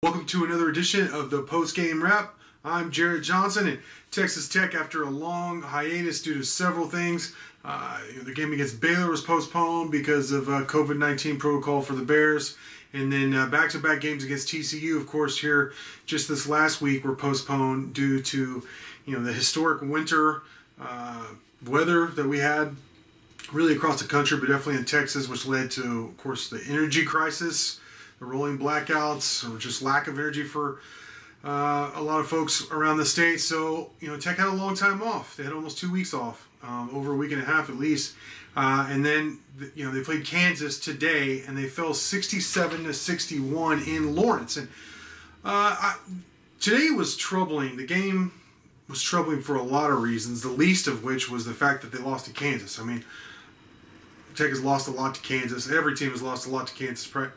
Welcome to another edition of the Postgame Wrap. I'm Jarret Johnson, and Texas Tech, after a long hiatus due to several things. The game against Baylor was postponed because of COVID-19 protocol for the Bears. And then back-to-back games against TCU, of course, here just this last week were postponed due to the historic winter weather that we had really across the country, but definitely in Texas, which led to, of course, the energy crisis, the rolling blackouts, or just lack of energy for a lot of folks around the state. So, Tech had a long time off. They had almost 2 weeks off, over a week and a half at least. And then, they played Kansas today, and they fell 67-61 in Lawrence. And today was troubling. The game was troubling for a lot of reasons, the least of which was the fact that they lost to Kansas. I mean, Tech has lost a lot to Kansas. Every team has lost a lot to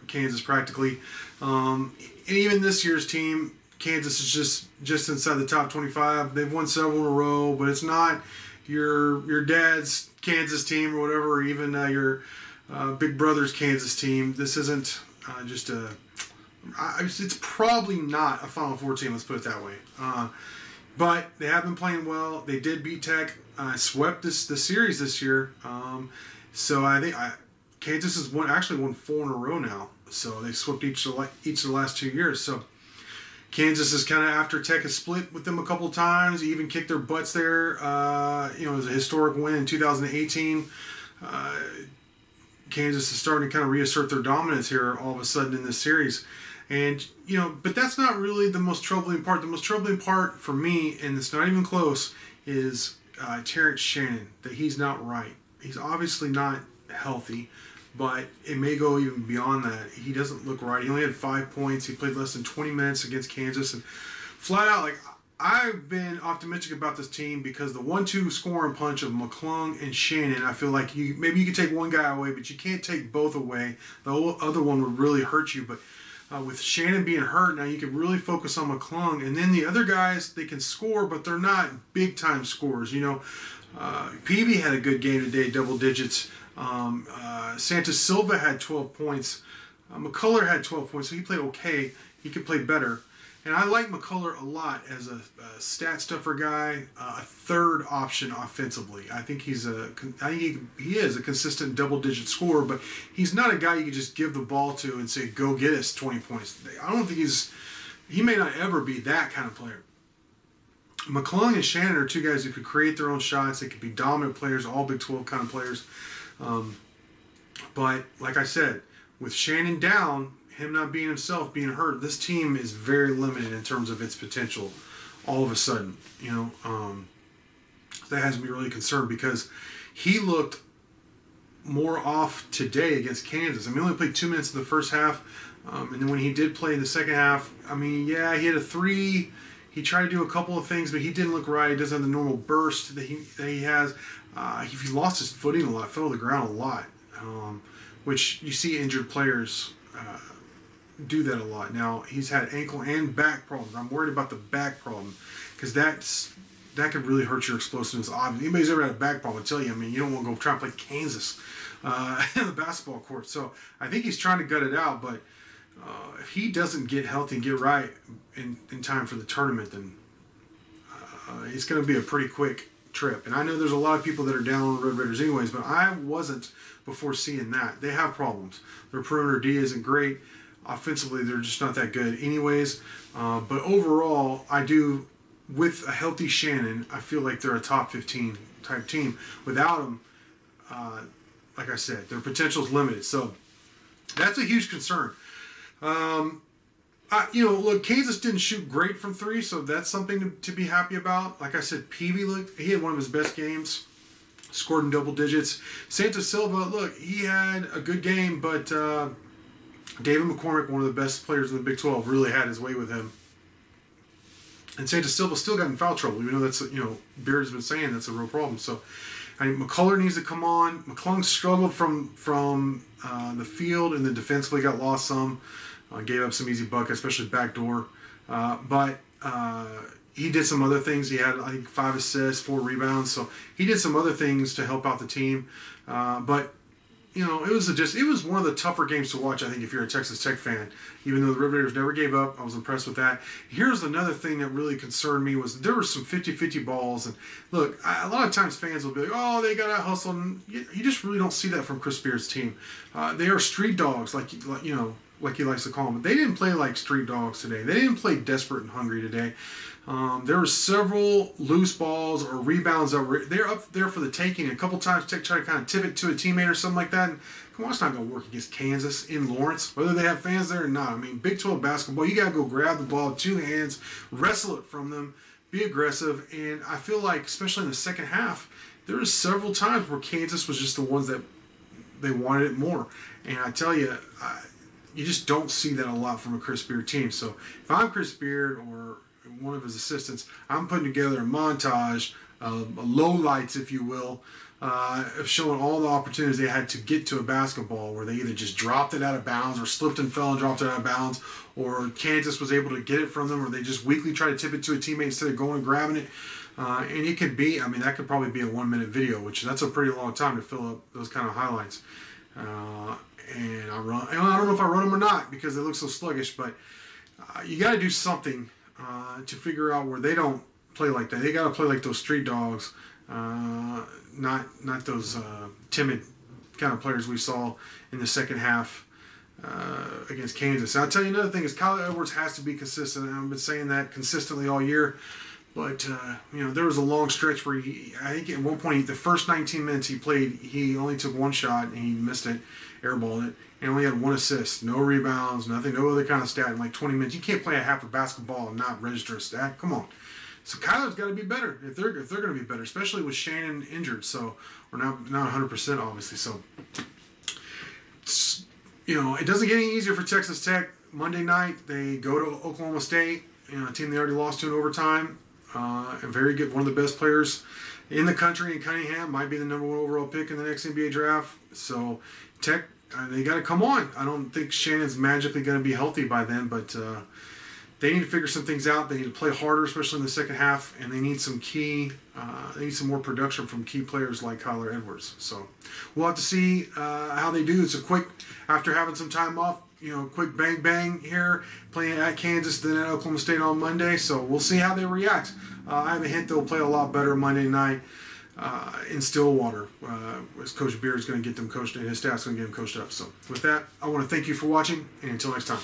Kansas practically. And even this year's team, Kansas is just inside the top 25. They've won several in a row, but it's not your dad's Kansas team or whatever, or even your big brother's Kansas team. This isn't it's probably not a Final Four team, let's put it that way. But they have been playing well. They did beat Tech, swept the series this year. So I think Kansas has actually won 4 in a row now. So they swept each of the last 2 years. So Kansas is kind of, after Tech has split with them a couple times, even kicked their butts there. It was a historic win in 2018. Kansas is starting to kind of reassert their dominance here all of a sudden in this series. And, but that's not really the most troubling part. The most troubling part for me, and it's not even close, is Jarret Shannon, that he's not right. He's obviously not healthy, but it may go even beyond that. He doesn't look right. He only had 5 points. He played less than 20 minutes against Kansas. And flat out, I've been optimistic about this team because the 1-2 scoring punch of McClung and Shannon, I feel like maybe you could take one guy away, but you can't take both away. The other one would really hurt you. But with Shannon being hurt, now you can really focus on McClung. And then the other guys, they can score, but they're not big-time scorers. Peavy had a good game today, double digits. Santos Silva had 12 points. McCullough had 12 points, so he played okay. He could play better. And I like McCullough a lot as a stat stuffer guy, a third option offensively. I think he is a consistent double-digit scorer, but he's not a guy you can just give the ball to and say, go get us 20 points. I don't think he may not ever be that kind of player. McClung and Shannon are two guys who could create their own shots. They could be dominant players, all Big 12 kind of players. But like I said, with Shannon down, him not being himself, being hurt, this team is very limited in terms of its potential all of a sudden. That has me really concerned because he looked more off today against Kansas. I mean, he only played 2 minutes in the first half. And then when he did play in the second half, I mean, yeah, he had a 3. He tried to do a couple of things, but he didn't look right. He doesn't have the normal burst that he has. He lost his footing a lot, fell to the ground a lot, which you see injured players do that a lot. Now, he's had ankle and back problems. I'm worried about the back problem because that could really hurt your explosiveness. Anybody who's ever had a back problem will tell you, I mean, you don't want to go try and play Kansas in the basketball court. So I think he's trying to gut it out, but if he doesn't get healthy and get right in time for the tournament, then it's going to be a pretty quick trip. And I know there's a lot of people that are down on the Red Raiders anyways, but I wasn't before seeing that. They have problems. Their perimeter D isn't great. Offensively, they're just not that good anyways. But overall, with a healthy Shannon, I feel like they're a top 15 type team. Without him, like I said, their potential is limited. So that's a huge concern. Look, Kansas didn't shoot great from 3, so that's something to be happy about. Like I said, Peavy he had one of his best games, scored in double digits. Santos Silva, look, he had a good game, but David McCormick, one of the best players in the Big 12, really had his way with him. And Santos Silva still got in foul trouble. Even though that's, Beard has been saying that's a real problem. So I think McCullough needs to come on. McClung struggled from the field, and then defensively got lost some. Gave up some easy buckets, especially backdoor. But he did some other things. He had, I think, 5 assists, 4 rebounds. So he did some other things to help out the team. But you know, it was one of the tougher games to watch, I think, if you're a Texas Tech fan. Even though the Red Raiders never gave up, I was impressed with that. Here's another thing that really concerned me was there were some 50-50 balls. And look, a lot of times fans will be like, oh, they got out hustled. And you just really don't see that from Chris Beard's team. They are street dogs, like he likes to call them. They didn't play like street dogs today. They didn't play desperate and hungry today. There were several loose balls or rebounds that were up there for the taking. A couple times Tech tried to kind of tip it to a teammate or something like that. And come on, it's not going to work against Kansas in Lawrence, whether they have fans there or not. I mean, Big 12 basketball, you got to go grab the ball with two hands, wrestle it from them, be aggressive. And I feel like, especially in the second half, there were several times where Kansas was just the ones that they wanted it more. And I tell you, you just don't see that a lot from a Chris Beard team. So if I'm Chris Beard or one of his assistants, I'm putting together a montage of lowlights, if you will, of showing all the opportunities they had to get to a basketball where they either just dropped it out of bounds or slipped and fell and dropped it out of bounds, or Kansas was able to get it from them, or they just weakly try to tip it to a teammate instead of going and grabbing it. And it could be, I mean, that could probably be a 1-minute video, which that's a pretty long time to fill up those kind of highlights. And I don't know if I run them or not because they look so sluggish, but you got to do something to figure out where they don't play like that. They got to play like those street dogs, not those timid kind of players we saw in the second half against Kansas. And I'll tell you another thing is Kyler Edwards has to be consistent. I've been saying that consistently all year. But, you know, there was a long stretch where I think at one point, the first 19 minutes he played, he only took one shot and he missed it, airballed it, and only had one assist. No rebounds, nothing, no other kind of stat in like 20 minutes. You can't play a half a basketball and not register a stat. Come on. So Kyler's got to be better if they're going to be better, especially with Shannon injured. So we're not 100% obviously. So, you know, it doesn't get any easier for Texas Tech. Monday night, they go to Oklahoma State, you know, a team they already lost to in overtime. A very good, one of the best players in the country in Cunningham, might be the #1 overall pick in the next NBA draft. So Tech, they got to come on. I don't think Shannon's magically going to be healthy by then, but they need to figure some things out. They need to play harder, especially in the second half, and they need some they need some more production from key players like Kyler Edwards. So we'll have to see how they do. It's a quick, after having some time off, you know, quick bang bang here, playing at Kansas, then at Oklahoma State on Monday. So we'll see how they react. I have a hint they'll play a lot better Monday night in Stillwater. As Coach Beard is going to get them coached, and his staff's going to get them coached up. So with that, I want to thank you for watching, and until next time.